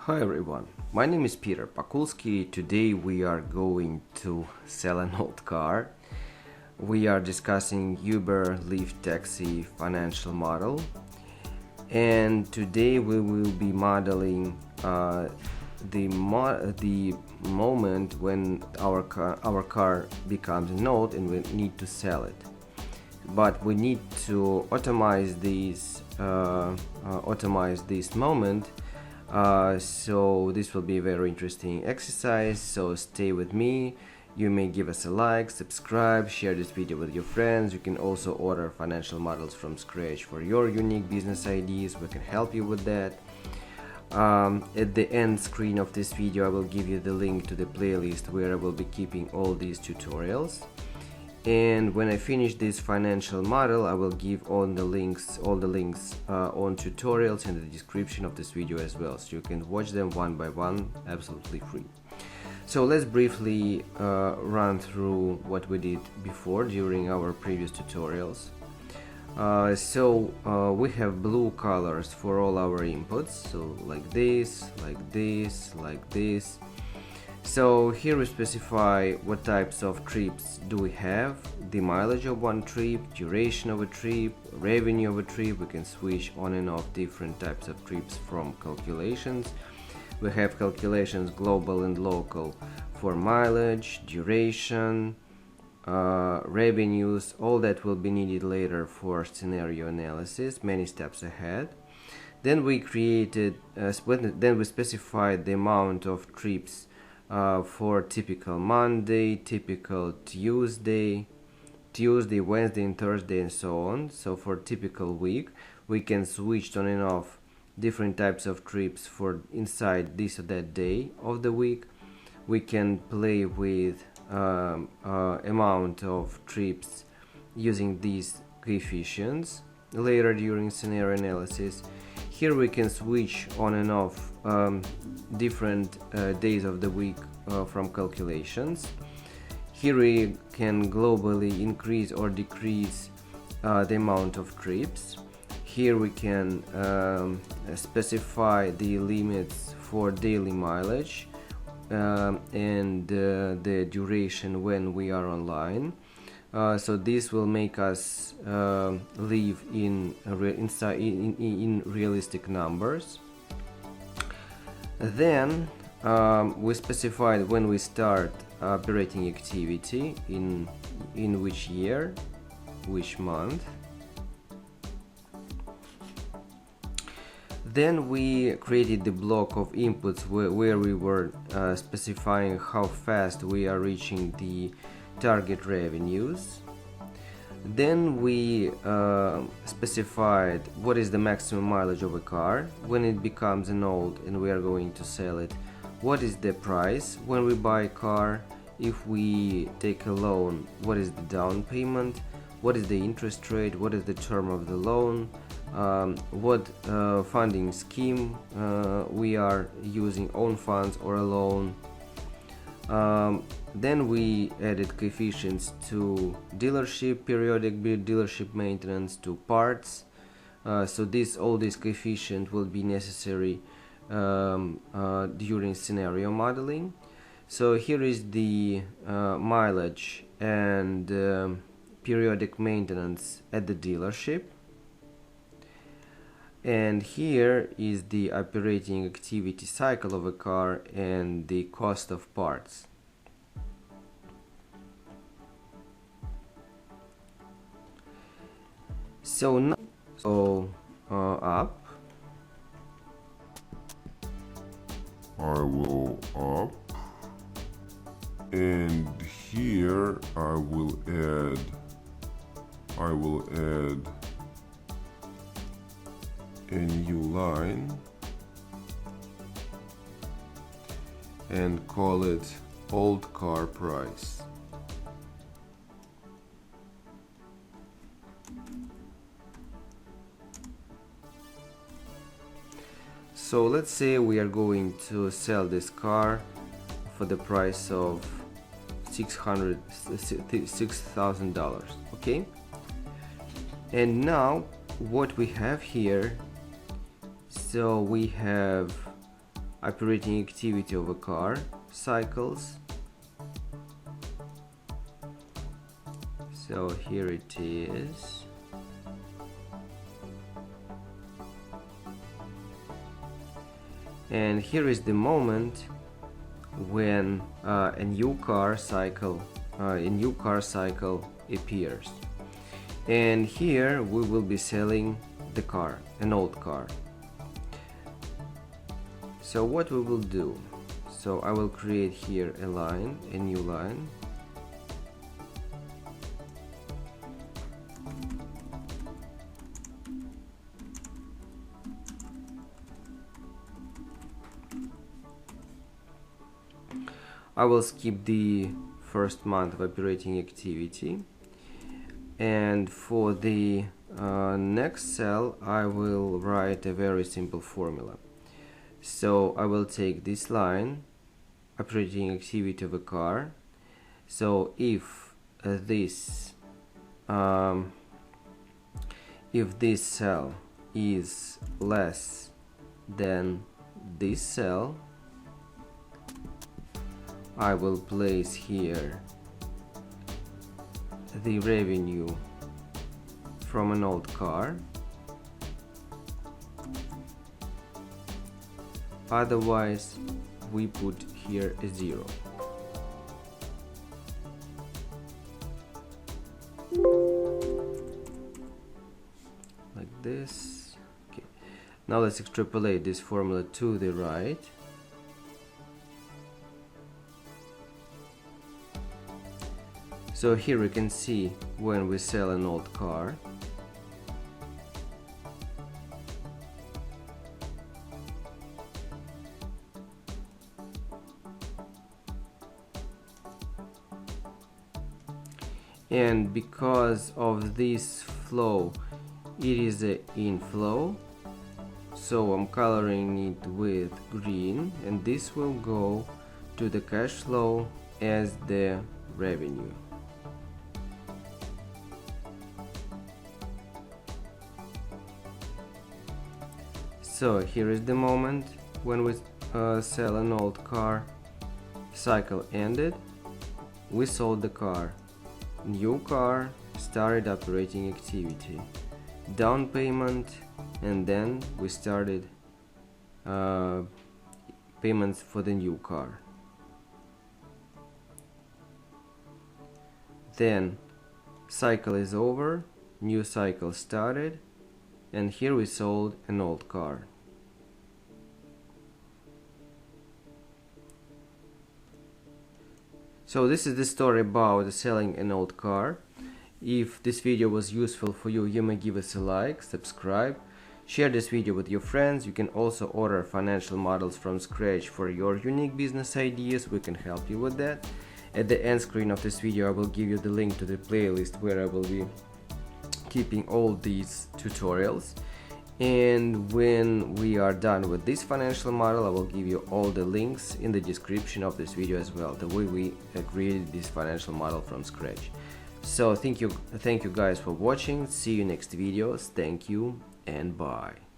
Hi everyone, my name is Piterpakulski. Today we are going to sell an old car. We are discussing Uber, Lyft taxi financial model, and today we will be modeling the moment when our car becomes an old and we need to sell it. But we need to automate this moment. So this will be a very interesting exercise, so stay with me. You may give us a like, subscribe, share this video with your friends. You can also order financial models from scratch for your unique business ideas. We can help you with that. At the end screen of this video I will give you the link to the playlist where I will be keeping all these tutorials. And when I finish this financial model, I will give all the links on tutorials in the description of this video as well, so you can watch them one by one absolutely free. So let's briefly run through what we did before during our previous tutorials. We have blue colors for all our inputs, so like this, like this, like this. So here we specify what types of trips do we have, the mileage of one trip, duration of a trip, revenue of a trip. We can switch on and off different types of trips from calculations. We have calculations global and local for mileage, duration, revenues. All that will be needed later for scenario analysis, many steps ahead. Then we specified the amount of trips for typical Monday, typical Tuesday, Wednesday and Thursday and so on. So for typical week we can switch on and off different types of trips for inside this or that day of the week. We can play with amount of trips using these coefficients later during scenario analysis. Here we can switch on and off different days of the week from calculations. Here we can globally increase or decrease the amount of trips. Here we can specify the limits for daily mileage and the duration when we are online. So this will make us live in realistic numbers. Then we specified when we start operating activity, in which year, which month. Then we created the block of inputs where we were specifying how fast we are reaching the target revenues. Then we specified what is the maximum mileage of a car when it becomes an old and we are going to sell it. What is the price when we buy a car? If we take a loan, what is the down payment? What is the interest rate? What is the term of the loan? What funding scheme we are using, own funds or a loan. Then we added coefficients to dealership, periodic dealership maintenance, to parts. So all these coefficients will be necessary during scenario modeling. So here is the mileage and periodic maintenance at the dealership. And here is the operating activity cycle of a car and the cost of parts. So now up. I will up, and here I will add a new line and call it old car price. So let's say we are going to sell this car for the price of $6,000, okay? And now what we have here, so we have operating activity of a car cycles. So here it is. And here is the moment when a new car cycle appears. And here we will be selling the car, an old car. So what we will do, so I will create here a line, a new line. I will skip the first month of operating activity, and for the next cell I will write a very simple formula. So I will take this line, operating activity of a car. So if this cell is less than this cell, I will place here the revenue from an old car. Otherwise, we put here a 0. Like this. Okay. Now let's extrapolate this formula to the right. So here we can see when we sell an old car. And because of this flow, it is an inflow. So I'm coloring it with green, and this will go to the cash flow as the revenue. So here is the moment when we sell an old car. Cycle ended, we sold the car. New car started operating activity. Down payment, and then we started payments for the new car. Then cycle is over, new cycle started, and here we sold an old car. So this is the story about selling an old car. If this video was useful for you, you may give us a like, subscribe, share this video with your friends. You can also order financial models from scratch for your unique business ideas. We can help you with that. At the end screen of this video, I will give you the link to the playlist where I will be keeping all these tutorials. And when we are done with this financial model, I will give you all the links in the description of this video as well, the way we created this financial model from scratch. So thank you guys for watching. See you next videos. Thank you and bye.